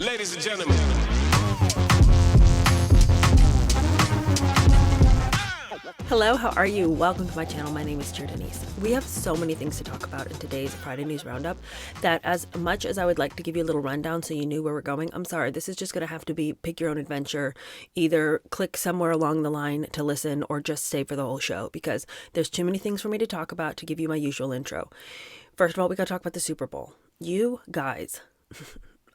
Ladies and gentlemen. Hello, how are you? Welcome to my channel. My name is Denise. We have so many things to talk about in today's Friday News Roundup that as much as I would like to give you a little rundown so you knew where we're going, I'm sorry, this is just going to have to be pick your own adventure. Either click somewhere along the line to listen or just stay for the whole show because there's too many things for me to talk about to give you my usual intro. First of all, we got to talk about the Super Bowl. You guys,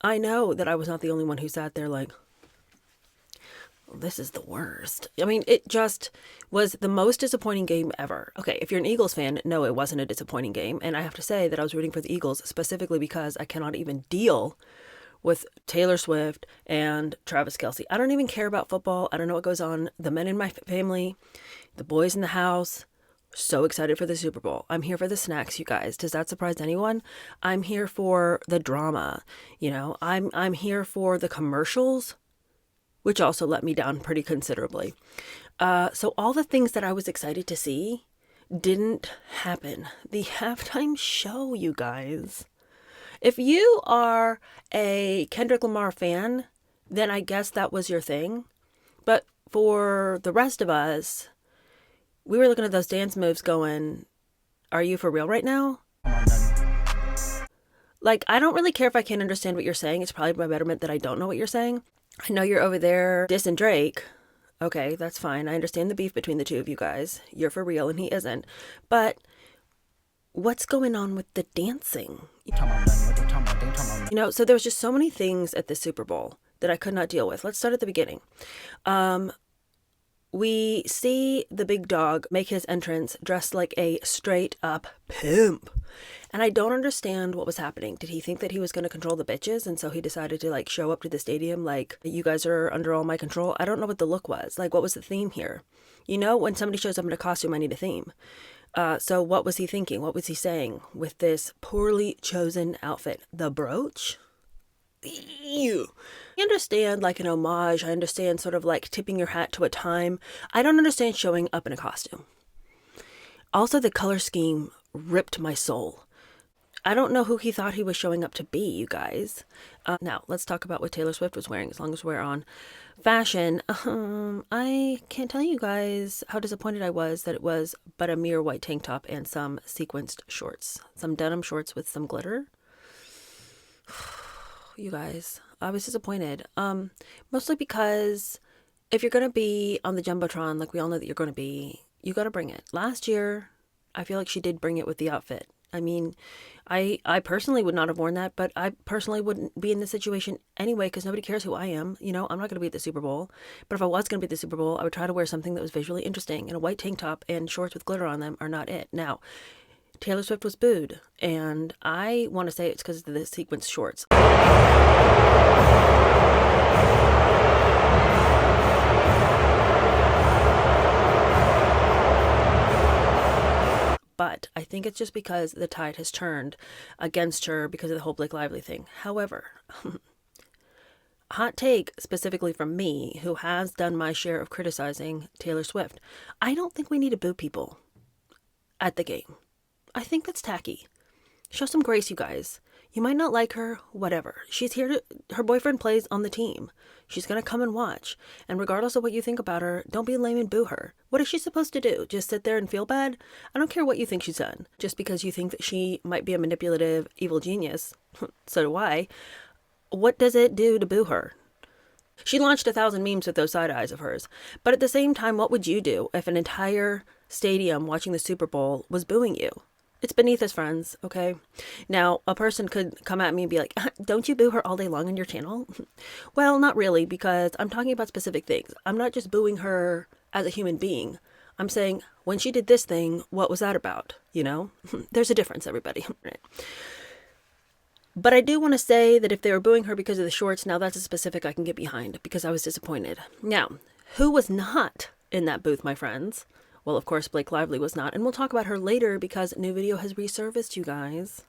I know that I was not the only one who sat there like, this is the worst. I mean, it just was the most disappointing game ever. Okay, if you're an Eagles fan, no, it wasn't a disappointing game. And I have to say that I was rooting for the Eagles specifically because I cannot even deal with Taylor Swift and Travis Kelce. I don't even care about football. I don't know what goes on. The men in my family, the boys in the house, so excited for the Super Bowl. I'm here for the snacks, you guys. Does that surprise anyone? I'm here for the drama. You know, I'm here for the commercials, which also let me down pretty considerably. So all the things that I was excited to see didn't happen. The halftime show, you guys. If you are a Kendrick Lamar fan, then I guess that was your thing. But for the rest of us, we were looking at those dance moves going, are you for real right now? Like, I don't really care if I can't understand what you're saying. It's probably my betterment that I don't know what you're saying. I know you're over there dissing Drake. Okay, that's fine. I understand the beef between the two of you guys. You're for real and he isn't. But what's going on with the dancing? You know, so there was just so many things at the Super Bowl that I could not deal with. Let's start at the beginning. We see the big dog make his entrance dressed like a straight up pimp. And I don't understand what was happening. Did he think that he was going to control the bitches? And so he decided to like show up to the stadium like, you guys are under all my control. I don't know what the look was. Like, what was the theme here? You know, when somebody shows up in a costume, I need a theme. So what was he thinking? What was he saying with this poorly chosen outfit? The brooch? Ew. I understand like an homage. I understand sort of like tipping your hat to a time. I don't understand showing up in a costume. Also, the color scheme ripped my soul. I don't know who he thought he was showing up to be, you guys. Now, let's talk about what Taylor Swift was wearing, as long as we're on fashion. I can't tell you guys how disappointed I was that it was but a mere white tank top and some sequenced shorts. Some denim shorts with some glitter. You guys, I was disappointed. Mostly because if you're going to be on the Jumbotron, like we all know that you're going to be, you got to bring it. Last year, I feel like she did bring it with the outfit. I mean, I personally would not have worn that, but I personally wouldn't be in this situation anyway because nobody cares who I am. You know, I'm not going to be at the Super Bowl. But if I was going to be at the Super Bowl, I would try to wear something that was visually interesting. And a white tank top and shorts with glitter on them are not it. Now, Taylor Swift was booed. And I want to say it's because of the sequence shorts. But I think it's just because the tide has turned against her because of the whole Blake Lively thing. However, hot take specifically from me, who has done my share of criticizing Taylor Swift. I don't think we need to boo people at the game. I think that's tacky. Show some grace, you guys. You might not like her, whatever. She's here to, her boyfriend plays on the team. She's going to come and watch. And regardless of what you think about her, don't be lame and boo her. What is she supposed to do? Just sit there and feel bad? I don't care what you think she's done. Just because you think that she might be a manipulative, evil genius, so do I, what does it do to boo her? She launched 1,000 memes with those side eyes of hers. But at the same time, what would you do if an entire stadium watching the Super Bowl was booing you? It's beneath us, friends, okay? Now, a person could come at me and be like, don't you boo her all day long on your channel? Well, not really, because I'm talking about specific things. I'm not just booing her as a human being. I'm saying, when she did this thing, what was that about? You know? There's a difference, everybody. But I do want to say that if they were booing her because of the shorts, now that's a specific I can get behind, because I was disappointed. Now, who was not in that booth, my friends? Well, of course, Blake Lively was not, and we'll talk about her later because a new video has resurfaced, you guys,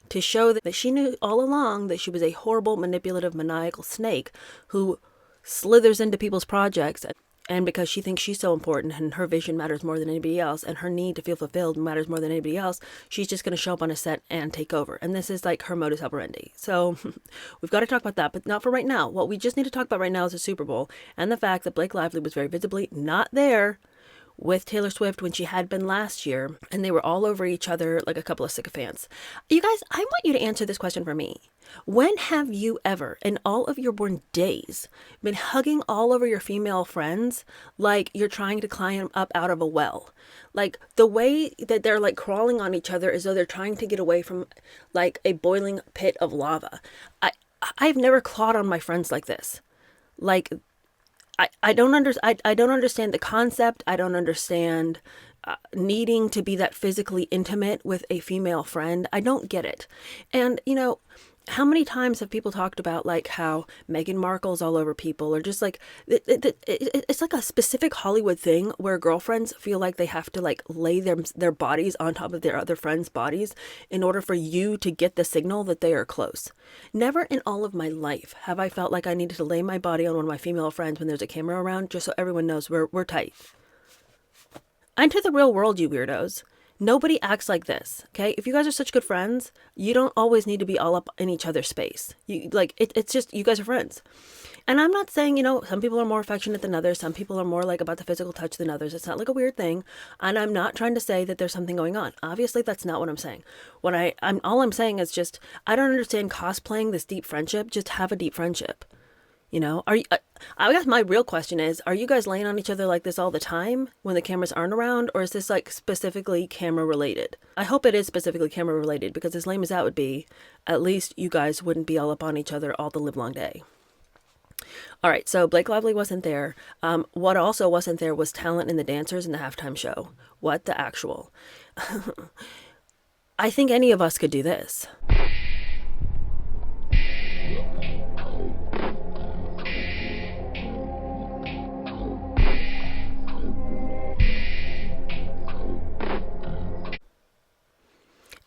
to show that she knew all along that she was a horrible, manipulative, maniacal snake who slithers into people's projects And because she thinks she's so important and her vision matters more than anybody else and her need to feel fulfilled matters more than anybody else, she's just going to show up on a set and take over. And this is like her modus operandi. So we've got to talk about that, but not for right now. What we just need to talk about right now is the Super Bowl and the fact that Blake Lively was very visibly not there with Taylor Swift when she had been last year, and they were all over each other like a couple of sycophants. You guys, I want you to answer this question for me. When have you ever, in all of your born days, been hugging all over your female friends like you're trying to climb up out of a well? Like the way that they're like crawling on each other as though they're trying to get away from like a boiling pit of lava. I've never clawed on my friends like this. Like I don't understand the concept. I don't understand needing to be that physically intimate with a female friend. I don't get it. And, you know, how many times have people talked about like how Meghan Markle's all over people, or just like it's like a specific Hollywood thing where girlfriends feel like they have to like lay their bodies on top of their other friends' bodies in order for you to get the signal that they are close. Never in all of my life have I felt like I needed to lay my body on one of my female friends when there's a camera around, just so everyone knows we're tight. Enter the real world, you weirdos. Nobody acts like this, okay? If you guys are such good friends, you don't always need to be all up in each other's space. It's just, you guys are friends. And I'm not saying, you know, some people are more affectionate than others. Some people are more like about the physical touch than others. It's not like a weird thing. And I'm not trying to say that there's something going on. Obviously, that's not what I'm saying. All I'm saying is just, I don't understand cosplaying this deep friendship. Just have a deep friendship. You know, I guess my real question is, are you guys laying on each other like this all the time when the cameras aren't around? Or is this like specifically camera related? I hope it is specifically camera related, because as lame as that would be, at least you guys wouldn't be all up on each other all the live long day. All right, so Blake Lively wasn't there. What also wasn't there was talent in the dancers in the halftime show. What the actual? I think any of us could do this.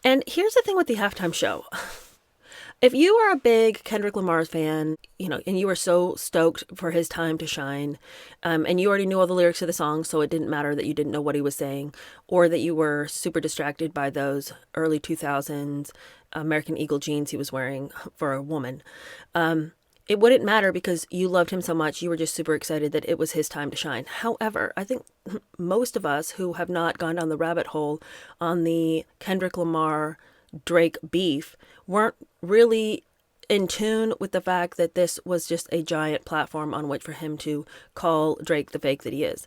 And here's the thing with the halftime show. If you are a big Kendrick Lamar fan, you know, and you were so stoked for his time to shine, and you already knew all the lyrics of the song, so it didn't matter that you didn't know what he was saying, or that you were super distracted by those early 2000s American Eagle jeans he was wearing for a woman, it wouldn't matter because you loved him so much. You were just super excited that it was his time to shine. However, I think most of us who have not gone down the rabbit hole on the Kendrick Lamar Drake beef weren't really in tune with the fact that this was just a giant platform on which for him to call Drake the fake that he is.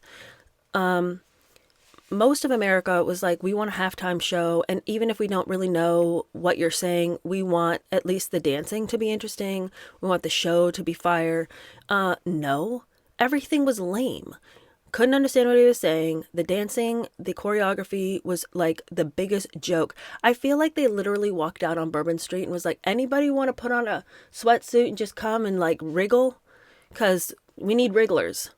Most of America was like, we want a halftime show, and even if we don't really know what you're saying, we want at least the dancing to be interesting. We want the show to be fire. No, everything was lame. Couldn't understand what he was saying. The dancing, the choreography was like the biggest joke. I feel like they literally walked out on Bourbon Street and was like, anybody want to put on a sweatsuit and just come and like wriggle? Because we need wrigglers.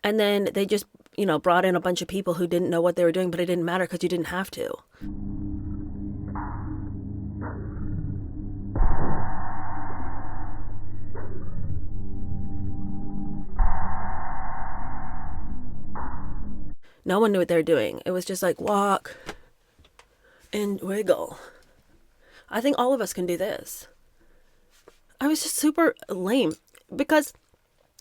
And then they just, you know, brought in a bunch of people who didn't know what they were doing, but it didn't matter because you didn't have to. No one knew what they were doing. It was just like walk and wiggle. I think all of us can do this. I was just super lame because,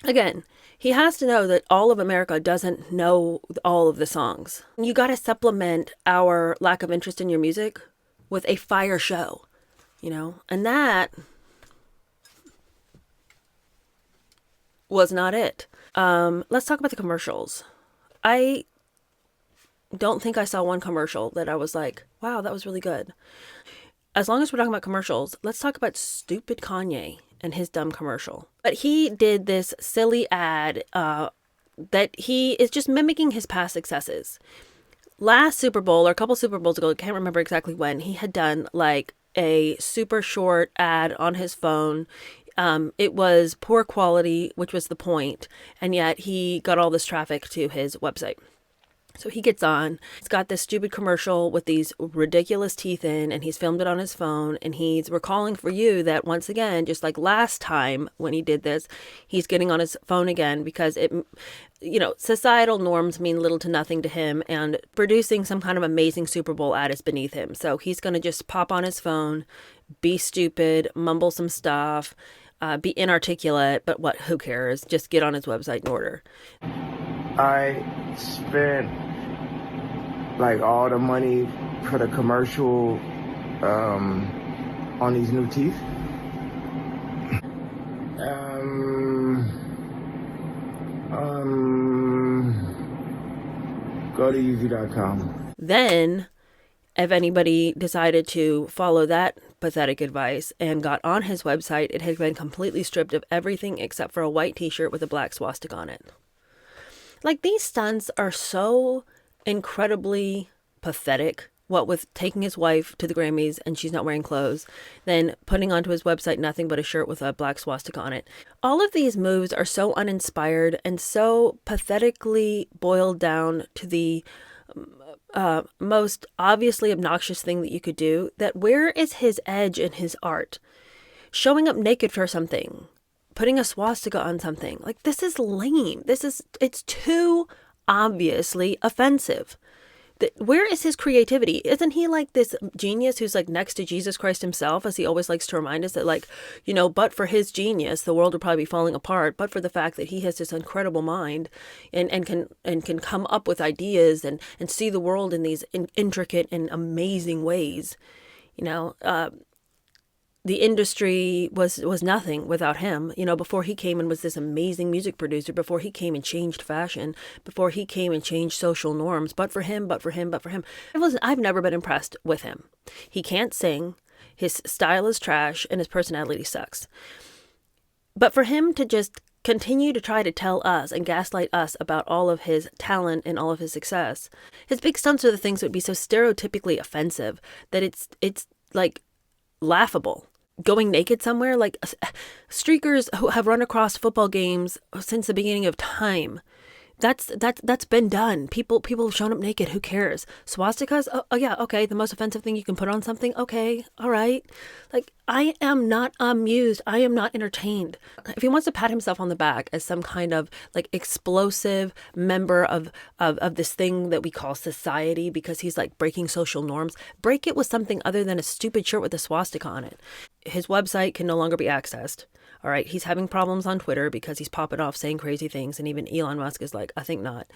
again, he has to know that all of America doesn't know all of the songs. You got to supplement our lack of interest in your music with a fire show, you know? And that was not it. Let's talk about the commercials. I don't think I saw one commercial that I was like, wow, that was really good. As long as we're talking about commercials, let's talk about stupid Kanye and his dumb commercial. But he did this silly ad that he is just mimicking his past successes. Last Super Bowl, or a couple Super Bowls ago, I can't remember exactly when, he had done like a super short ad on his phone. It was poor quality, which was the point, and yet he got all this traffic to his website. So he gets on, he's got this stupid commercial with these ridiculous teeth in, and he's filmed it on his phone, and he's recalling for you that once again, just like last time when he did this, he's getting on his phone again because societal norms mean little to nothing to him, and producing some kind of amazing Super Bowl ad is beneath him. So he's going to just pop on his phone, be stupid, mumble some stuff, be inarticulate, but who cares? Just get on his website and order. I spent like all the money for the commercial on these new teeth. Go to Easy.com. Then, if anybody decided to follow that pathetic advice and got on his website, it had been completely stripped of everything except for a white t-shirt with a black swastika on it. Like, these stunts are so incredibly pathetic. What with taking his wife to the Grammys and she's not wearing clothes, then putting onto his website nothing but a shirt with a black swastika on it. All of these moves are so uninspired and so pathetically boiled down to the most obviously obnoxious thing that you could do, that where is his edge in his art? Showing up naked for something, putting a swastika on something, like, this is lame. It's too obviously offensive. Where is his creativity? Isn't he like this genius who's like next to Jesus Christ himself, as he always likes to remind us that, like, but for his genius, the world would probably be falling apart, but for the fact that he has this incredible mind and can come up with ideas and see the world in these intricate and amazing ways. The industry was nothing without him. Before he came and was this amazing music producer, before he came and changed fashion, before he came and changed social norms, but for him. I've never been impressed with him. He can't sing, his style is trash, and his personality sucks. But for him to just continue to try to tell us and gaslight us about all of his talent and all of his success, his big stunts are the things that would be so stereotypically offensive that it's like laughable. Going naked somewhere, like streakers who have run across football games since the beginning of time. That's been done. People have shown up naked. Who cares? Swastikas? Oh yeah, okay. The most offensive thing you can put on something. Okay, all right. Like, I am not amused. I am not entertained. If he wants to pat himself on the back as some kind of like explosive member of this thing that we call society because he's like breaking social norms, break it with something other than a stupid shirt with a swastika on it. His website can no longer be accessed. All right, he's having problems on Twitter because he's popping off saying crazy things, and even Elon Musk is like, I think not.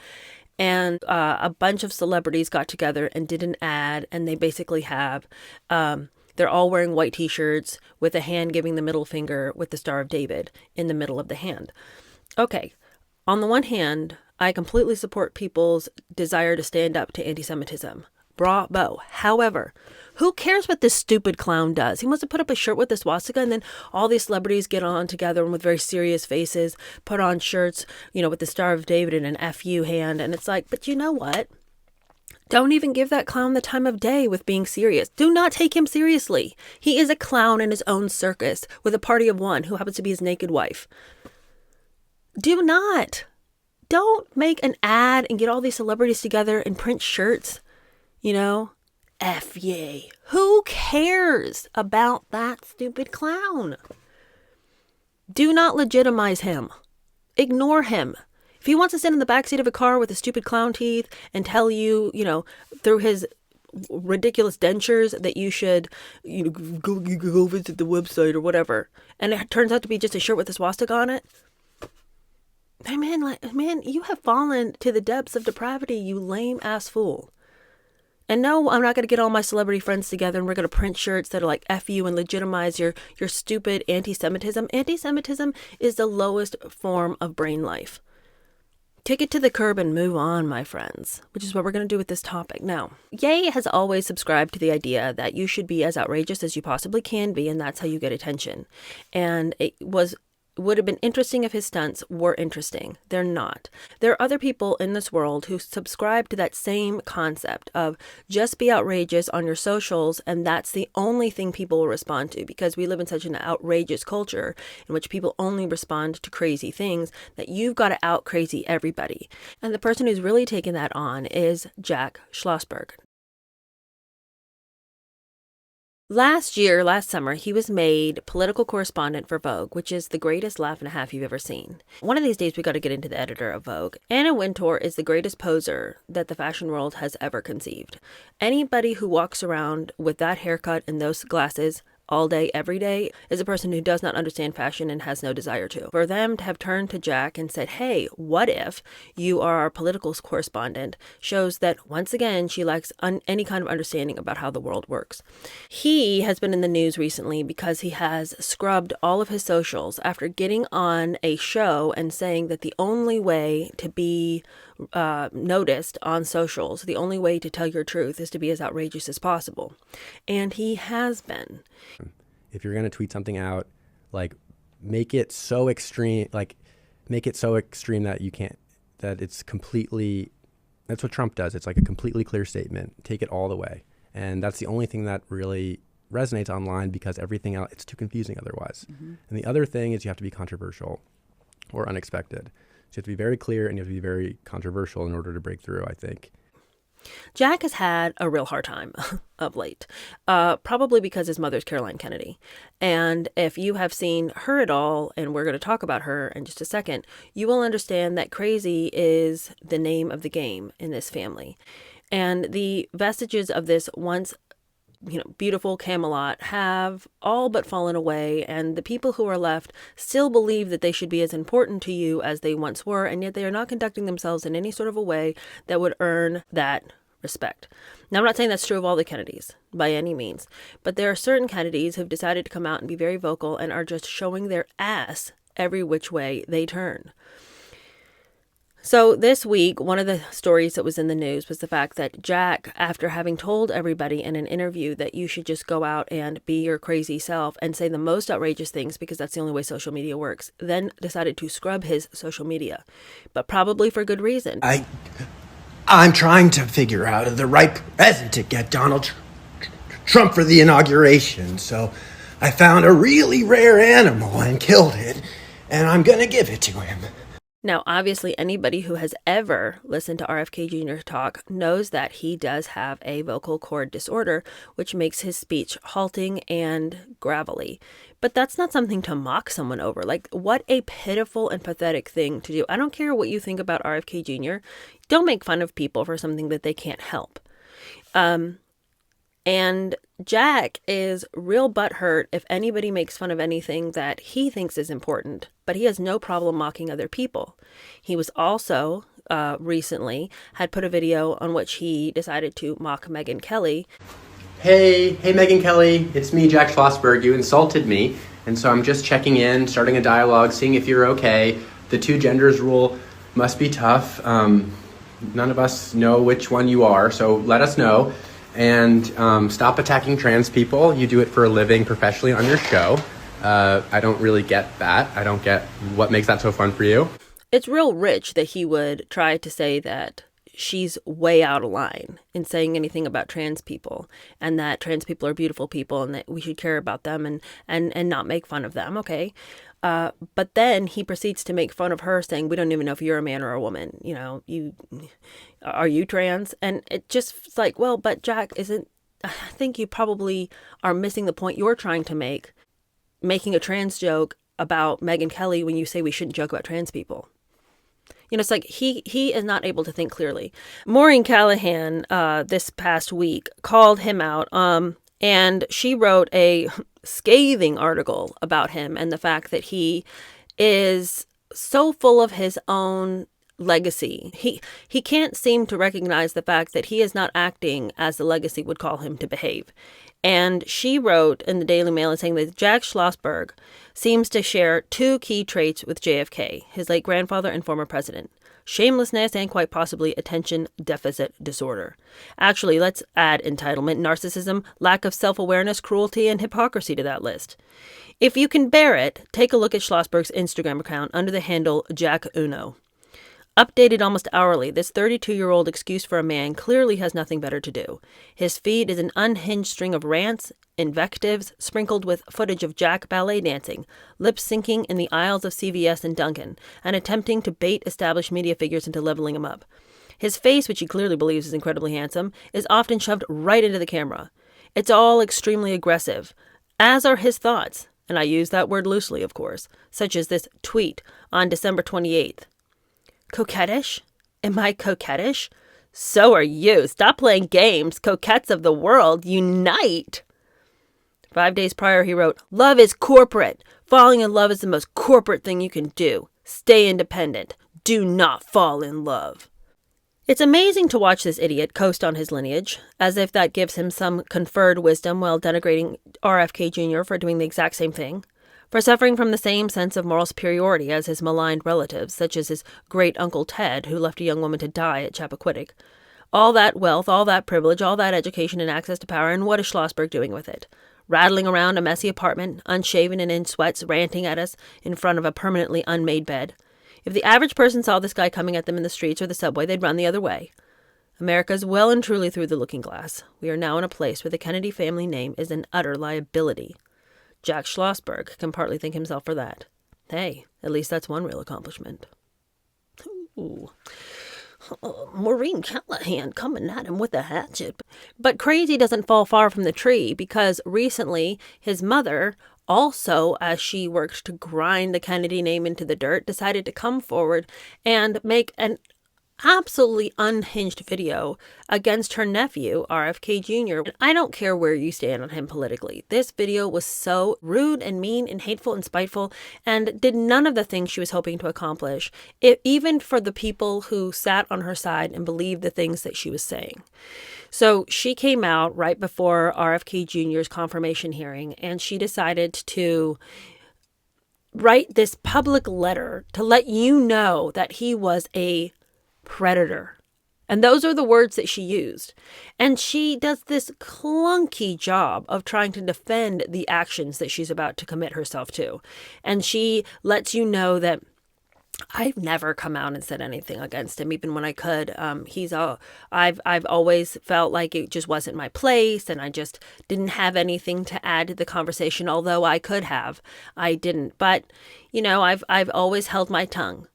And a bunch of celebrities got together and did an ad, and they basically have, they're all wearing white t-shirts with a hand giving the middle finger with the Star of David in the middle of the hand. Okay, on the one hand, I completely support people's desire to stand up to anti-Semitism. Bravo. However, who cares what this stupid clown does? He wants to put up a shirt with a swastika, and then all these celebrities get on together and with very serious faces put on shirts, with the Star of David and an FU hand. And it's like, but you know what? Don't even give that clown the time of day with being serious. Do not take him seriously. He is a clown in his own circus with a party of one who happens to be his naked wife. Do not. Don't make an ad and get all these celebrities together and print shirts. F yay. Who cares about that stupid clown? Do not legitimize him. Ignore him. If he wants to sit in the backseat of a car with his stupid clown teeth and tell you, through his ridiculous dentures that you should go visit the website or whatever, and it turns out to be just a shirt with a swastika on it, man, you have fallen to the depths of depravity, you lame ass fool. And no, I'm not going to get all my celebrity friends together and we're going to print shirts that are like F you and legitimize your stupid anti-Semitism. Anti-Semitism is the lowest form of brain life. Kick it to the curb and move on, my friends, which is what we're going to do with this topic. Now, Ye has always subscribed to the idea that you should be as outrageous as you possibly can be, and that's how you get attention. And it was would have been interesting if his stunts were interesting. They're not. There are other people in this world who subscribe to that same concept of just be outrageous on your socials, and that's the only thing people will respond to, because we live in such an outrageous culture in which people only respond to crazy things that you've got to out crazy everybody. And the person who's really taken that on is Jack Schlossberg. Last summer, he was made political correspondent for Vogue, which is the greatest laugh and a half you've ever seen. One of these days, we got to get into the editor of Vogue. Anna Wintour is the greatest poser that the fashion world has ever conceived. Anybody who walks around with that haircut and those glasses all day, every day, is a person who does not understand fashion and has no desire to. For them to have turned to Jack and said, hey, what if you are our political correspondent, shows that, once again, she lacks any kind of understanding about how the world works. He has been in the news recently because he has scrubbed all of his socials after getting on a show and saying that the only way to be noticed on socials, the only way to tell your truth, is to be as outrageous as possible. And he has been. If you're going to tweet something out, like, make it so extreme that you can't, that it's completely, that's what Trump does. It's like a completely clear statement. Take it all the way. And that's the only thing that really resonates online, because everything else, it's too confusing otherwise. Mm-hmm. And the other thing is you have to be controversial or unexpected. So you have to be very clear and you have to be very controversial in order to break through, I think. Jack has had a real hard time of late, probably because his mother's Caroline Kennedy. And if you have seen her at all, and we're going to talk about her in just a second, you will understand that crazy is the name of the game in this family. And the vestiges of this once beautiful Camelot have all but fallen away, and the people who are left still believe that they should be as important to you as they once were, and yet they are not conducting themselves in any sort of a way that would earn that respect. Now, I'm not saying that's true of all the Kennedys by any means, but there are certain Kennedys who've decided to come out and be very vocal and are just showing their ass every which way they turn. So this week, one of the stories that was in the news was the fact that Jack, after having told everybody in an interview that you should just go out and be your crazy self and say the most outrageous things because that's the only way social media works, then decided to scrub his social media, but probably for good reason. I'm trying to figure out the right present to get Donald Trump for the inauguration, so I found a really rare animal and killed it, and I'm going to give it to him. Now, obviously, anybody who has ever listened to RFK Jr. talk knows that he does have a vocal cord disorder, which makes his speech halting and gravelly. But that's not something to mock someone over. Like, what a pitiful and pathetic thing to do. I don't care what you think about RFK Jr. Don't make fun of people for something that they can't help. And Jack is real butthurt if anybody makes fun of anything that he thinks is important, but he has no problem mocking other people. He was also recently had put a video on which he decided to mock Meghan Kelly. Hey Meghan Kelly, it's me, Jack Schlossberg. You insulted me, and so I'm just checking in, starting a dialogue, seeing if you're okay. The two genders rule must be tough. None of us know which one you are, so let us know. And stop attacking trans people. You do it for a living professionally on your show. I don't really get that. I don't get what makes that so fun for you. It's real rich that he would try to say that she's way out of line in saying anything about trans people, and that trans people are beautiful people and that we should care about them and not make fun of them. Okay. But then he proceeds to make fun of her, saying, we don't even know if you're a man or a woman. Are you trans? And it just like, well, but Jack, I think you probably are missing the point you're trying to make, making a trans joke about Meghan Kelly when you say we shouldn't joke about trans people. It's like he is not able to think clearly. Maureen Callahan this past week called him out, and she wrote a scathing article about him and the fact that he is so full of his own legacy. He can't seem to recognize the fact that he is not acting as the legacy would call him to behave. And she wrote in the Daily Mail saying that Jack Schlossberg seems to share two key traits with JFK, his late grandfather and former president: shamelessness and quite possibly attention deficit disorder. Actually, let's add entitlement, narcissism, lack of self-awareness, cruelty, and hypocrisy to that list. If you can bear it, take a look at Schlossberg's Instagram account under the handle Jack Uno. Updated almost hourly, this 32-year-old excuse for a man clearly has nothing better to do. His feed is an unhinged string of rants, invectives, sprinkled with footage of Jack ballet dancing, lip-syncing in the aisles of CVS and Dunkin', and attempting to bait established media figures into leveling him up. His face, which he clearly believes is incredibly handsome, is often shoved right into the camera. It's all extremely aggressive, as are his thoughts, and I use that word loosely, of course, such as this tweet on December 28th. Coquettish? Am I coquettish? So are you. Stop playing games. Coquettes of the world, unite. 5 days prior, he wrote, "Love is corporate. Falling in love is the most corporate thing you can do. Stay independent. Do not fall in love." It's amazing to watch this idiot coast on his lineage, as if that gives him some conferred wisdom while denigrating RFK Jr. for doing the exact same thing. For suffering from the same sense of moral superiority as his maligned relatives, such as his great-uncle Ted, who left a young woman to die at Chappaquiddick. All that wealth, all that privilege, all that education and access to power, and what is Schlossberg doing with it? Rattling around a messy apartment, unshaven and in sweats, ranting at us in front of a permanently unmade bed. If the average person saw this guy coming at them in the streets or the subway, they'd run the other way. America's well and truly through the looking glass. We are now in a place where the Kennedy family name is an utter liability. Jack Schlossberg can partly thank himself for that. Hey, at least that's one real accomplishment. Ooh. Maureen Callahan coming at him with a hatchet. But crazy doesn't fall far from the tree, because recently his mother, also as she worked to grind the Kennedy name into the dirt, decided to come forward and make an absolutely unhinged video against her nephew, RFK Jr. I don't care where you stand on him politically. This video was so rude and mean and hateful and spiteful and did none of the things she was hoping to accomplish, even for the people who sat on her side and believed the things that she was saying. So she came out right before RFK Jr.'s confirmation hearing, and she decided to write this public letter to let you know that he was a predator. And those are the words that she used. And she does this clunky job of trying to defend the actions that she's about to commit herself to. And she lets you know that I've never come out and said anything against him, even when I could. I've always felt like it just wasn't my place, and I just didn't have anything to add to the conversation. Although I could have, I didn't. But I've always held my tongue.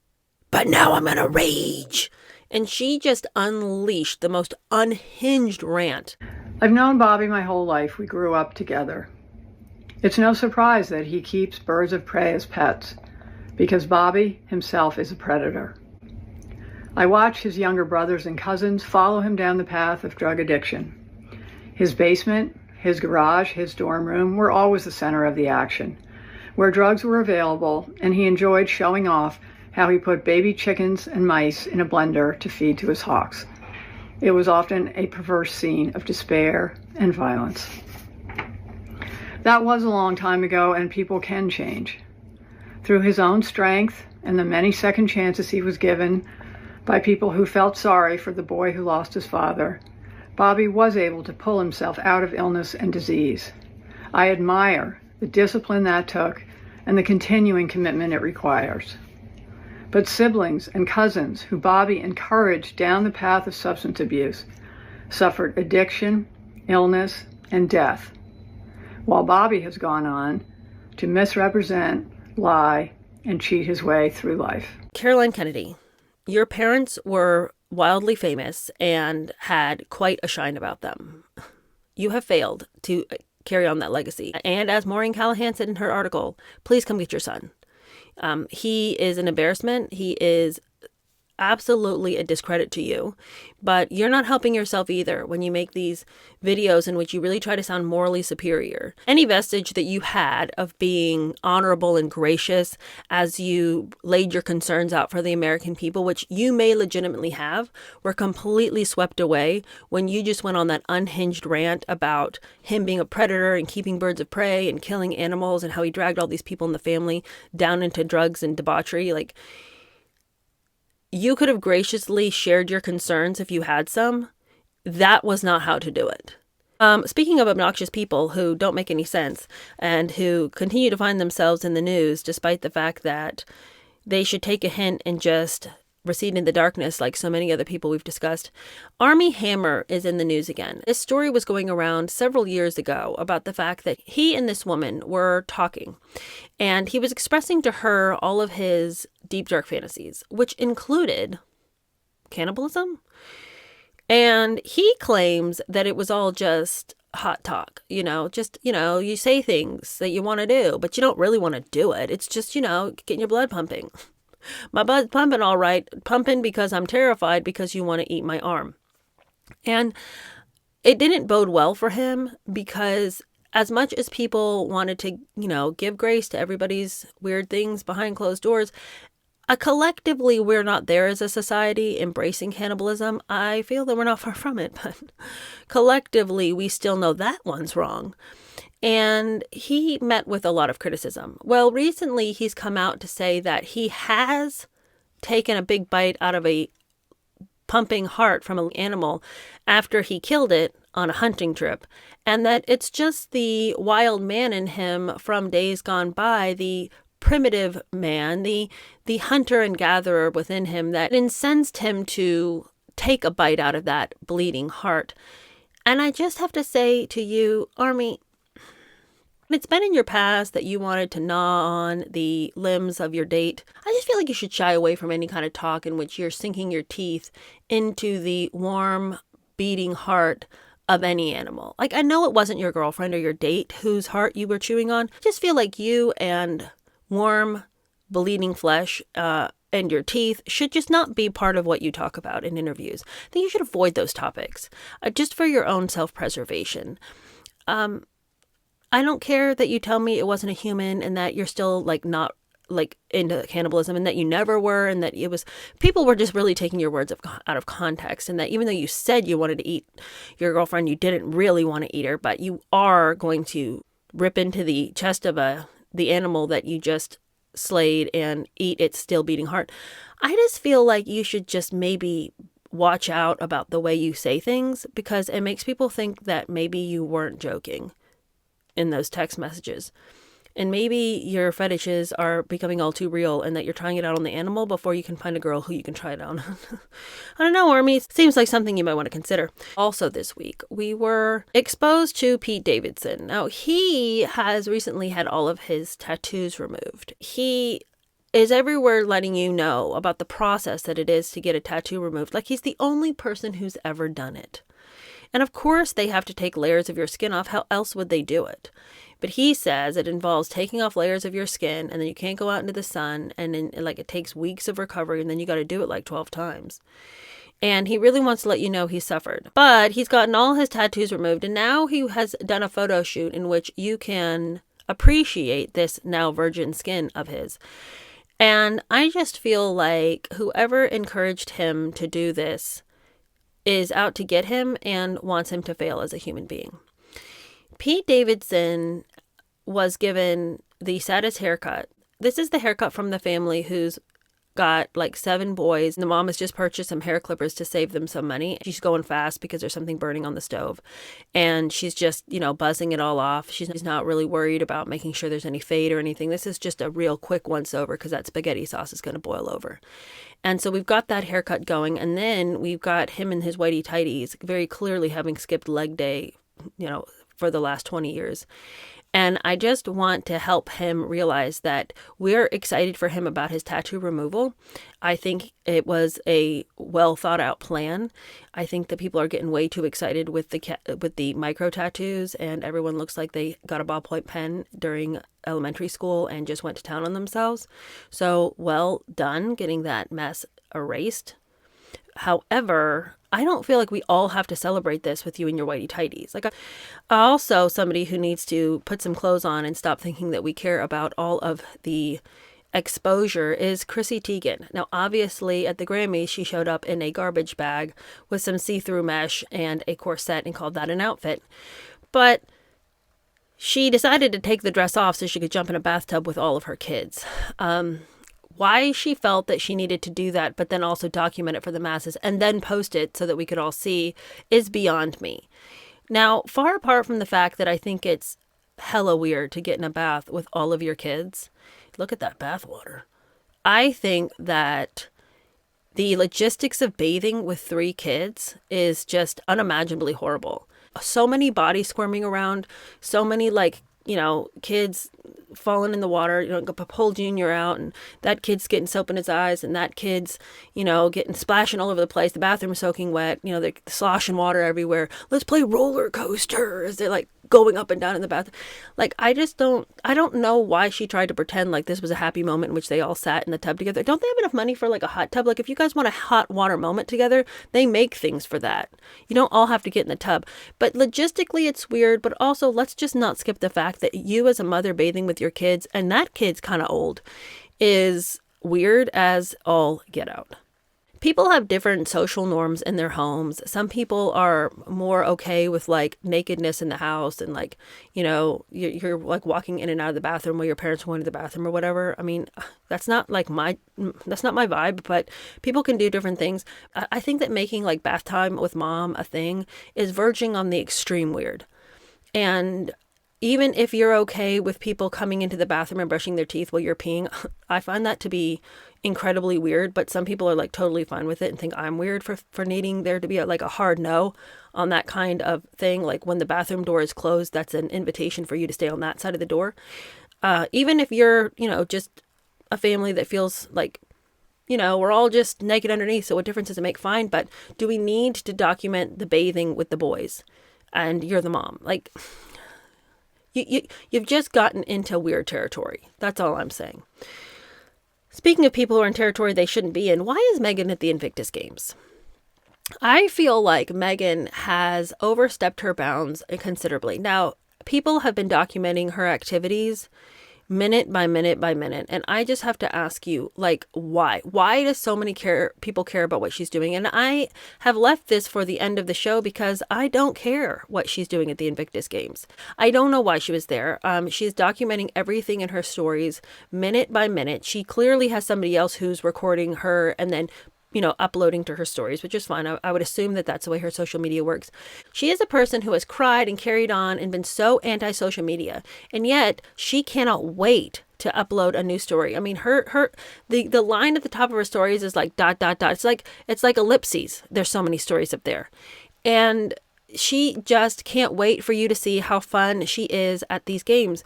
But now I'm gonna rage. And she just unleashed the most unhinged rant. I've known Bobby my whole life. We grew up together. It's no surprise that he keeps birds of prey as pets, because Bobby himself is a predator. I watch his younger brothers and cousins follow him down the path of drug addiction. His basement, his garage, his dorm room were always the center of the action, where drugs were available, and he enjoyed showing off how he put baby chickens and mice in a blender to feed to his hawks. It was often a perverse scene of despair and violence. That was a long time ago, and people can change. Through his own strength and the many second chances he was given by people who felt sorry for the boy who lost his father, Bobby was able to pull himself out of illness and disease. I admire the discipline that took and the continuing commitment it requires. But siblings and cousins who Bobby encouraged down the path of substance abuse suffered addiction, illness, and death, while Bobby has gone on to misrepresent, lie, and cheat his way through life. Caroline Kennedy, your parents were wildly famous and had quite a shine about them. You have failed to carry on that legacy. And as Maureen Callahan said in her article, please come get your son. He is an embarrassment. He is absolutely a discredit to you, but you're not helping yourself either when you make these videos in which you really try to sound morally superior. Any vestige that you had of being honorable and gracious as you laid your concerns out for the American people, which you may legitimately have, were completely swept away when you just went on that unhinged rant about him being a predator and keeping birds of prey and killing animals and how he dragged all these people in the family down into drugs and debauchery. Like, you could have graciously shared your concerns if you had some. That was not how to do it. Speaking of obnoxious people who don't make any sense and who continue to find themselves in the news despite the fact that they should take a hint and just recede in the darkness like so many other people we've discussed, Armie Hammer is in the news again. This story was going around several years ago about the fact that he and this woman were talking, and he was expressing to her all of his deep, dark fantasies, which included cannibalism. And he claims that it was all just hot talk, you say things that you want to do, but you don't really want to do it. It's just, getting your blood pumping. My blood's pumping all right, pumping because I'm terrified because you want to eat my arm. And it didn't bode well for him because as much as people wanted to, give grace to everybody's weird things behind closed doors, collectively, we're not there as a society embracing cannibalism. I feel that we're not far from it, but collectively, we still know that one's wrong. And he met with a lot of criticism. Well, recently he's come out to say that he has taken a big bite out of a pumping heart from an animal after he killed it on a hunting trip. And that it's just the wild man in him from days gone by, the primitive man, the hunter and gatherer within him that incensed him to take a bite out of that bleeding heart. And I just have to say to you, Armie, it's been in your past that you wanted to gnaw on the limbs of your date. I just feel like you should shy away from any kind of talk in which you're sinking your teeth into the warm, beating heart of any animal. Like, I know it wasn't your girlfriend or your date whose heart you were chewing on. I just feel like you and warm, bleeding flesh and your teeth should just not be part of what you talk about in interviews. I think you should avoid those topics just for your own self-preservation. I don't care that you tell me it wasn't a human and that you're still not into cannibalism and that you never were and that people were just really taking your words out of context, and that even though you said you wanted to eat your girlfriend, you didn't really want to eat her, but you are going to rip into the chest of the animal that you just slayed and eat its still beating heart. I just feel like you should just maybe watch out about the way you say things, because it makes people think that maybe you weren't joking in those text messages. And maybe your fetishes are becoming all too real and that you're trying it out on the animal before you can find a girl who you can try it on. I don't know, Armie. Seems like something you might want to consider. Also this week, we were exposed to Pete Davidson. Now, he has recently had all of his tattoos removed. He is everywhere letting you know about the process that it is to get a tattoo removed. Like, he's the only person who's ever done it. And of course, they have to take layers of your skin off. How else would they do it? But he says it involves taking off layers of your skin, and then you can't go out into the sun, and then it takes weeks of recovery, and then you got to do it 12 times. And he really wants to let you know he suffered. But he's gotten all his tattoos removed, and now he has done a photo shoot in which you can appreciate this now virgin skin of his. And I just feel like whoever encouraged him to do this is out to get him and wants him to fail as a human being. Pete Davidson was given the saddest haircut. This is the haircut from the family who's got 7 boys. The mom has just purchased some hair clippers to save them some money. She's going fast because there's something burning on the stove. And she's just, buzzing it all off. She's not really worried about making sure there's any fade or anything. This is just a real quick once over because that spaghetti sauce is going to boil over. And so we've got that haircut going. And then we've got him in his whitey tighties, very clearly having skipped leg day, for the last 20 years. And I just want to help him realize that we're excited for him about his tattoo removal. I think it was a well thought out plan. I think that people are getting way too excited with the micro tattoos, and everyone looks like they got a ballpoint pen during elementary school and just went to town on themselves. So well done getting that mess erased. However, I don't feel like we all have to celebrate this with you and your whitey tighties. Like, also somebody who needs to put some clothes on and stop thinking that we care about all of the exposure is Chrissy Teigen. Now, obviously, at the Grammys, she showed up in a garbage bag with some see-through mesh and a corset and called that an outfit. But she decided to take the dress off so she could jump in a bathtub with all of her kids. Why she felt that she needed to do that, but then also document it for the masses and then post it so that we could all see, is beyond me. Now, far apart from the fact that I think it's hella weird to get in a bath with all of your kids, look at that bath water. I think that the logistics of bathing with 3 kids is just unimaginably horrible. So many bodies squirming around, so many kids falling in the water, pull Junior out, and that kid's getting soap in his eyes, and that kid's, getting splashing all over the place. The bathroom's soaking wet, they're sloshing water everywhere. Let's play roller coaster as they're like going up and down in the bathroom. Like, I don't know why she tried to pretend like this was a happy moment in which they all sat in the tub together. Don't they have enough money for like a hot tub? Like, if you guys want a hot water moment together, they make things for that. You don't all have to get in the tub. But logistically, it's weird. But also, let's just not skip the fact that you as a mother bathing with your kids, and that kid's kind of old, is weird as all get out. People have different social norms in their homes. Some people are more okay with like nakedness in the house and like, you're like walking in and out of the bathroom while your parents are going to the bathroom or whatever. I mean, that's not my vibe, but people can do different things. I think that making like bath time with mom a thing is verging on the extreme weird. And even if you're okay with people coming into the bathroom and brushing their teeth while you're peeing, I find that to be incredibly weird. But some people are like totally fine with it and think I'm weird for needing there to be a hard no on that kind of thing. Like when the bathroom door is closed, that's an invitation for you to stay on that side of the door. Even if you're, just a family that feels like, we're all just naked underneath. So what difference does it make? Fine. But do we need to document the bathing with the boys and you're the mom? Like, You've just gotten into weird territory. That's all I'm saying. Speaking of people who are in territory they shouldn't be in, why is Meghan at the Invictus Games? I feel like Meghan has overstepped her bounds considerably. Now, people have been documenting her activities minute by minute by minute. And I just have to ask you, like, why? Why does so many people care about what she's doing? And I have left this for the end of the show because I don't care what she's doing at the Invictus Games. I don't know why she was there. She's documenting everything in her stories minute by minute. She clearly has somebody else who's recording her and then uploading to her stories, which is fine. I would assume that that's the way her social media works. She is a person who has cried and carried on and been so anti-social media. And yet she cannot wait to upload a new story. I mean, the line at the top of her stories is like ... It's like ellipses. There's so many stories up there. And she just can't wait for you to see how fun she is at these games.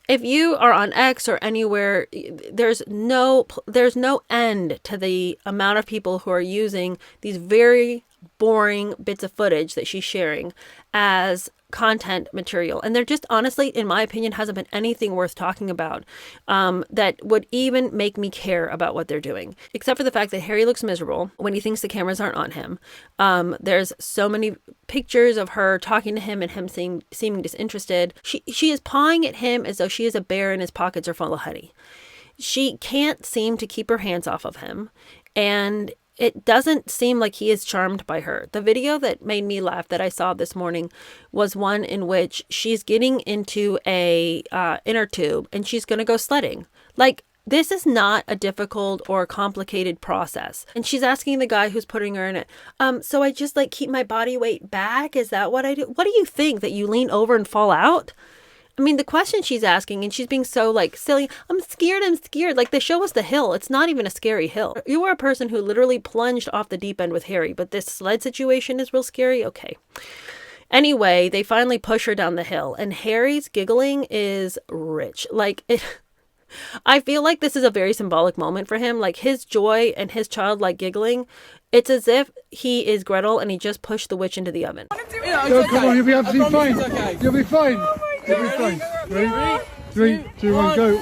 If you are on X or anywhere, there's no end to the amount of people who are using these very boring bits of footage that she's sharing as content material. And there just honestly, in my opinion, hasn't been anything worth talking about that would even make me care about what they're doing. Except for the fact that Harry looks miserable when he thinks the cameras aren't on him. There's so many pictures of her talking to him and him seeming disinterested. She is pawing at him as though she is a bear and his pockets are full of honey. She can't seem to keep her hands off of him. And it doesn't seem like he is charmed by her. The video that made me laugh that I saw this morning was one in which she's getting into a inner tube and she's going to go sledding. Like, this is not a difficult or complicated process. And she's asking the guy who's putting her in it, so I just keep my body weight back? Is that what I do? What do you think? That you lean over and fall out? I mean, the question she's asking, and she's being so silly, I'm scared. Like, they show us the hill. It's not even a scary hill. You are a person who literally plunged off the deep end with Harry, but this sled situation is real scary. Okay. Anyway, they finally push her down the hill, and Harry's giggling is rich. Like, I feel like this is a very symbolic moment for him. Like, his joy and his childlike giggling, it's as if he is Gretel and he just pushed the witch into the oven. No, come on, you'll be absolutely fine. Okay. You'll be fine. You'll be fine. Ready? 3, 2, 1, go.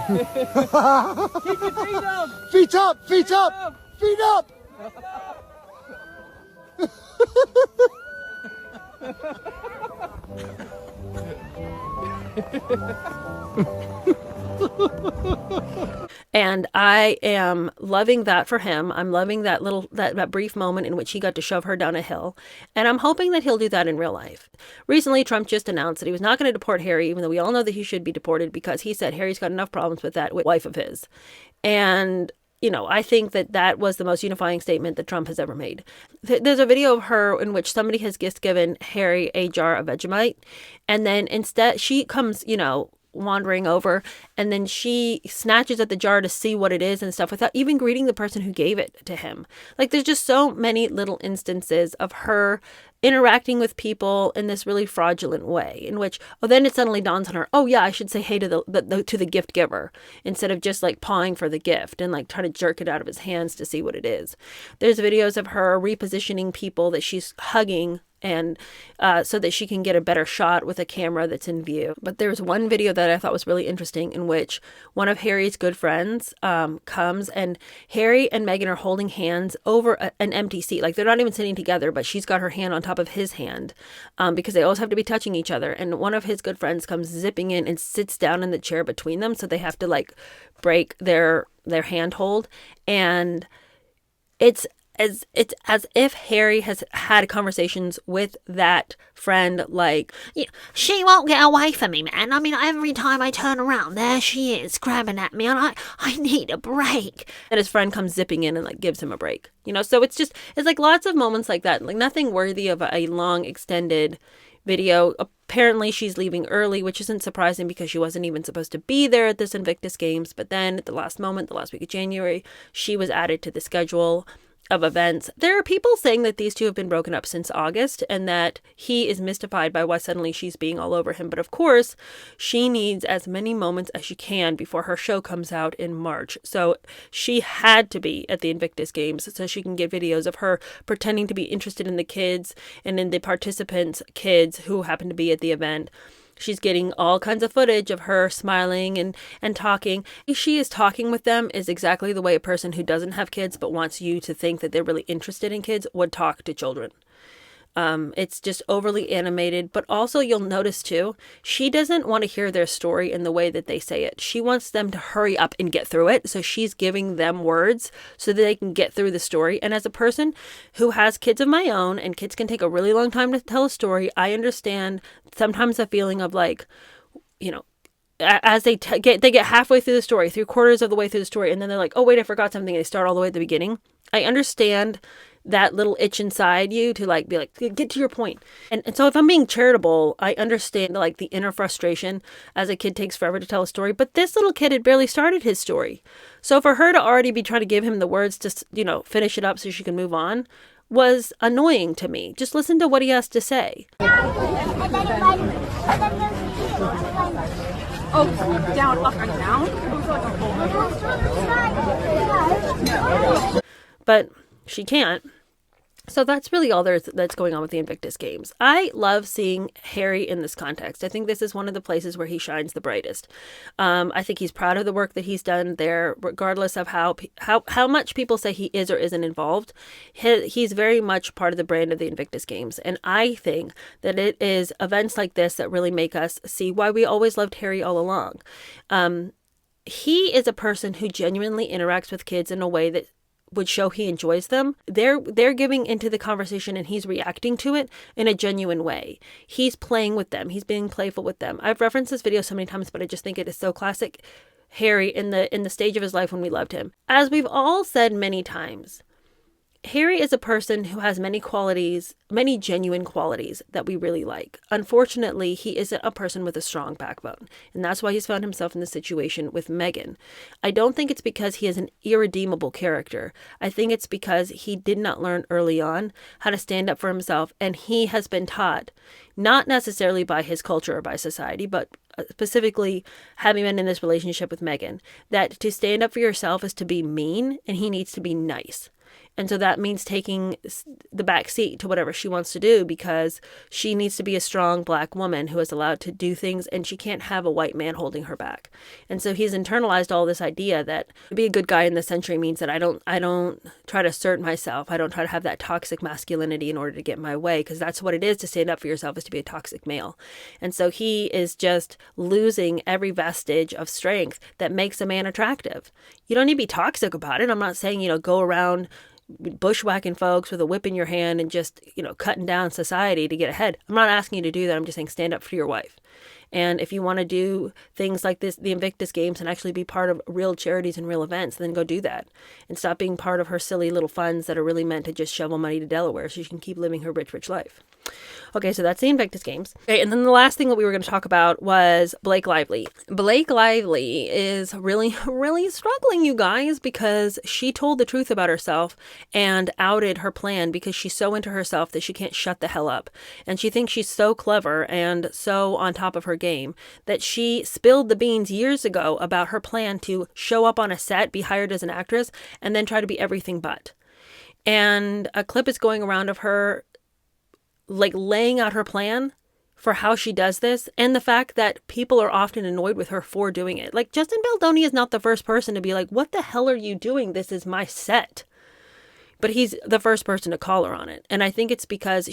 Here we go. Keep your feet up. Feet up, feet up, feet up. And I am loving that for him. I'm loving that brief moment in which he got to shove her down a hill. And I'm hoping that he'll do that in real life. Recently, Trump just announced that he was not going to deport Harry, even though we all know that he should be deported, because he said Harry's got enough problems with that wife of his. And I think that was the most unifying statement that Trump has ever made. There's a video of her in which somebody has just given Harry a jar of Vegemite. And then instead she comes, wandering over, and then she snatches at the jar to see what it is and stuff without even greeting the person who gave it to him. Like, there's just so many little instances of her interacting with people in this really fraudulent way, in which, then it suddenly dawns on her, oh yeah, I should say hey to the gift giver, instead of just like pawing for the gift and like trying to jerk it out of his hands to see what it is. There's videos of her repositioning people that she's hugging, and so that she can get a better shot with a camera that's in view. But there's one video that I thought was really interesting, in which one of Harry's good friends comes, and Harry and Meghan are holding hands over an empty seat. Like, they're not even sitting together, but she's got her hand on top of his hand, because they always have to be touching each other. And one of his good friends comes zipping in and sits down in the chair between them, so they have to like break their handhold. And it's as if Harry has had conversations with that friend, like, she won't get away from me, man. I mean, every time I turn around, there she is, grabbing at me, and I need a break. And his friend comes zipping in and like gives him a break. So it's like lots of moments like that, like nothing worthy of a long extended video. Apparently she's leaving early, which isn't surprising because she wasn't even supposed to be there at this Invictus Games. But then at the last moment, the last week of January, she was added to the schedule of events. There are people saying that these two have been broken up since August, and that he is mystified by why suddenly she's being all over him. But of course, she needs as many moments as she can before her show comes out in March. So she had to be at the Invictus Games so she can get videos of her pretending to be interested in the kids and in the participants' kids who happen to be at the event. She's getting all kinds of footage of her smiling and talking. She is talking with them is exactly the way a person who doesn't have kids but wants you to think that they're really interested in kids would talk to children. It's just overly animated, but also you'll notice too, she doesn't want to hear their story in the way that they say it. She wants them to hurry up and get through it. So she's giving them words so that they can get through the story. And as a person who has kids of my own, and kids can take a really long time to tell a story, I understand sometimes a feeling of like, as they get halfway through the story, 3/4 of the way through the story, and then they're like, oh wait, I forgot something. And they start all the way at the beginning. I understand that little itch inside you to like be like, get to your point. And so if I'm being charitable, I understand like the inner frustration as a kid takes forever to tell a story. But this little kid had barely started his story. So for her to already be trying to give him the words to, finish it up so she can move on was annoying to me. Just listen to what he has to say. Oh, down, up, and down? But she can't. So that's really all that's going on with the Invictus Games. I love seeing Harry in this context. I think this is one of the places where he shines the brightest. I think he's proud of the work that he's done there, regardless of how much people say he is or isn't involved. He's very much part of the brand of the Invictus Games. And I think that it is events like this that really make us see why we always loved Harry all along. He is a person who genuinely interacts with kids in a way that would show he enjoys them. They're giving into the conversation and he's reacting to it in a genuine way. He's playing with them. He's being playful with them. I've referenced this video so many times, but I just think it is so classic Harry in the stage of his life when we loved him. As we've all said many times, Harry is a person who has many qualities, many genuine qualities that we really like. Unfortunately, he isn't a person with a strong backbone, and that's why he's found himself in the situation with Meghan. I don't think it's because he is an irredeemable character. I think it's because he did not learn early on how to stand up for himself, and he has been taught, not necessarily by his culture or by society, but specifically having been in this relationship with Meghan, that to stand up for yourself is to be mean, and he needs to be nice. And so that means taking the back seat to whatever she wants to do, because she needs to be a strong Black woman who is allowed to do things, and she can't have a white man holding her back. And so he's internalized all this idea that to be a good guy in this century means that I don't try to assert myself. I don't try to have that toxic masculinity in order to get my way, because that's what it is to stand up for yourself, is to be a toxic male. And so he is just losing every vestige of strength that makes a man attractive. You don't need to be toxic about it. I'm not saying, go around bushwhacking folks with a whip in your hand and just, cutting down society to get ahead. I'm not asking you to do that. I'm just saying stand up for your wife. And if you want to do things like this, the Invictus Games, and actually be part of real charities and real events, then go do that. And stop being part of her silly little funds that are really meant to just shovel money to Delaware so she can keep living her rich, rich life. Okay, so that's the Invictus Games. Okay, and then the last thing that we were going to talk about was Blake Lively. Blake Lively is really, really struggling, you guys, because she told the truth about herself and outed her plan because she's so into herself that she can't shut the hell up. And she thinks she's so clever and so on top of her game that she spilled the beans years ago about her plan to show up on a set, be hired as an actress, and then try to be everything but. And a clip is going around of her laying out her plan for how she does this, and the fact that people are often annoyed with her for doing it. Justin Baldoni is not the first person to be like, what the hell are you doing? This is my set. But he's the first person to call her on it. And I think it's because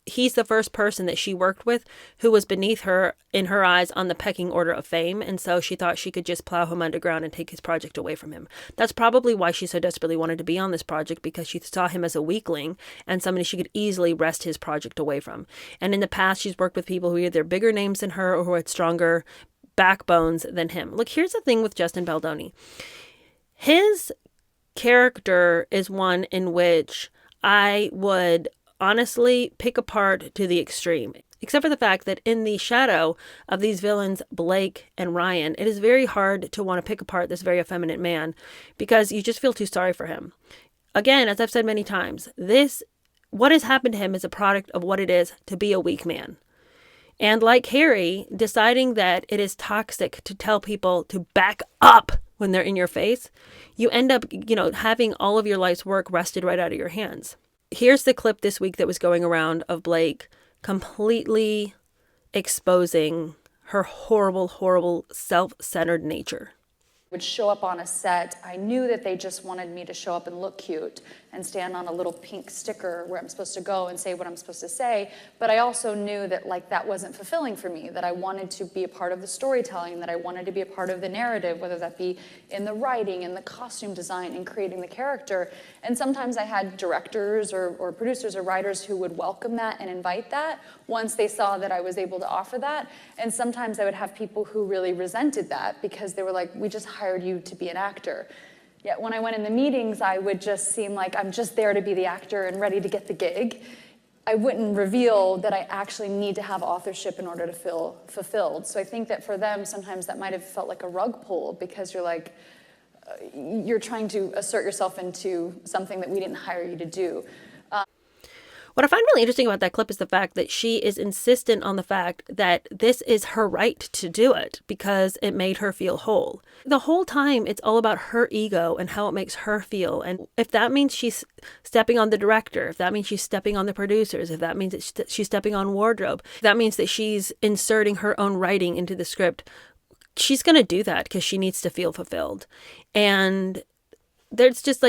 he's the first person that she worked with who was beneath her in her eyes on the pecking order of fame. And so she thought she could just plow him underground and take his project away from him. That's probably why she so desperately wanted to be on this project, because she saw him as a weakling and somebody she could easily wrest his project away from. And in the past, she's worked with people who are either bigger names than her or who had stronger backbones than him. Look, here's the thing with Justin Baldoni. His character is one in which I would honestly pick apart to the extreme, except for the fact that in the shadow of these villains, Blake and Ryan, it is very hard to want to pick apart this very effeminate man because you just feel too sorry for him. Again, as I've said many times, what has happened to him is a product of what it is to be a weak man. And like Harry, deciding that it is toxic to tell people to back up when they're in your face, you end up, having all of your life's work wrested right out of your hands. Here's the clip this week that was going around of Blake completely exposing her horrible, horrible self-centered nature. Would show up on a set, I knew that they just wanted me to show up and look cute and stand on a little pink sticker where I'm supposed to go and say what I'm supposed to say, but I also knew that that wasn't fulfilling for me, that I wanted to be a part of the storytelling, that I wanted to be a part of the narrative, whether that be in the writing, in the costume design, in creating the character. And sometimes I had directors or producers or writers who would welcome that and invite that once they saw that I was able to offer that. And sometimes I would have people who really resented that because they were like, we just hired you to be an actor. Yet when I went in the meetings, I would just seem like I'm just there to be the actor and ready to get the gig. I wouldn't reveal that I actually need to have authorship in order to feel fulfilled. So I think that for them, sometimes that might have felt like a rug pull because you're like, you're trying to assert yourself into something that we didn't hire you to do. What I find really interesting about that clip is the fact that she is insistent on the fact that this is her right to do it because it made her feel whole. The whole time, it's all about her ego and how it makes her feel. And if that means she's stepping on the director, if that means she's stepping on the producers, if that means that she's stepping on wardrobe, if that means that she's inserting her own writing into the script, she's going to do that because she needs to feel fulfilled. And there's just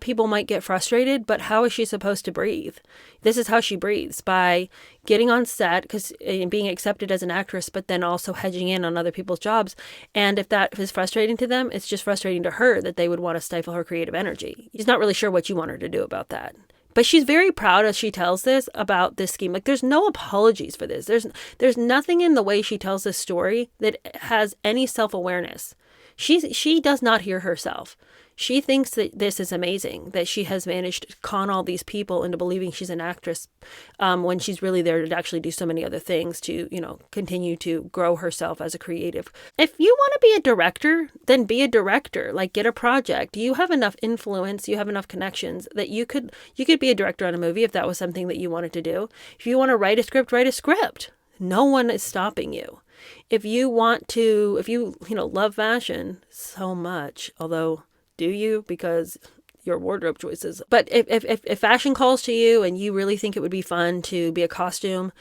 people might get frustrated, but how is she supposed to breathe? This is how she breathes, by getting on set and being accepted as an actress, but then also hedging in on other people's jobs. And if that is frustrating to them, it's just frustrating to her that they would want to stifle her creative energy. She's not really sure what you want her to do about that. But she's very proud as she tells this about this scheme. There's no apologies for this. There's nothing in the way she tells this story that has any self-awareness. She does not hear herself. She thinks that this is amazing, that she has managed to con all these people into believing she's an actress when she's really there to actually do so many other things to, continue to grow herself as a creative. If you want to be a director, then be a director. Like, get a project. You have enough influence, you have enough connections that you could be a director on a movie if that was something that you wanted to do. If you want to write a script, write a script. No one is stopping you. If you love fashion so much, although do you? Because your wardrobe choices. But if fashion calls to you and you really think it would be fun to be a costume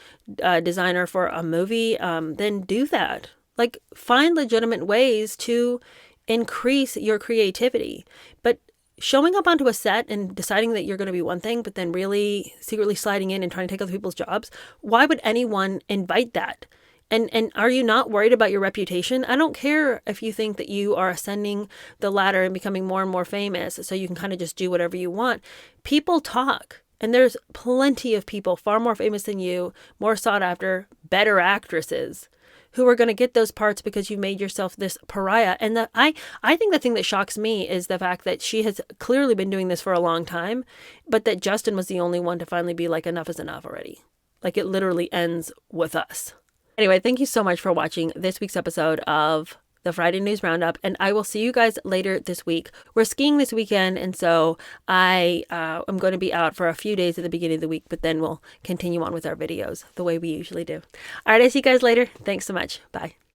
designer for a movie, then do that. Like, find legitimate ways to increase your creativity. But showing up onto a set and deciding that you're going to be one thing, but then really secretly sliding in and trying to take other people's jobs, why would anyone invite that? And are you not worried about your reputation? I don't care if you think that you are ascending the ladder and becoming more and more famous so you can kind of just do whatever you want. People talk. And there's plenty of people far more famous than you, more sought after, better actresses who are going to get those parts because you made yourself this pariah. And I think the thing that shocks me is the fact that she has clearly been doing this for a long time, but that Justin was the only one to finally be like, enough is enough already. Like, it literally ends with us. Anyway, thank you so much for watching this week's episode of the Friday News Roundup, and I will see you guys later this week. We're skiing this weekend, and so I am going to be out for a few days at the beginning of the week, but then we'll continue on with our videos the way we usually do. All right, I see you guys later. Thanks so much. Bye.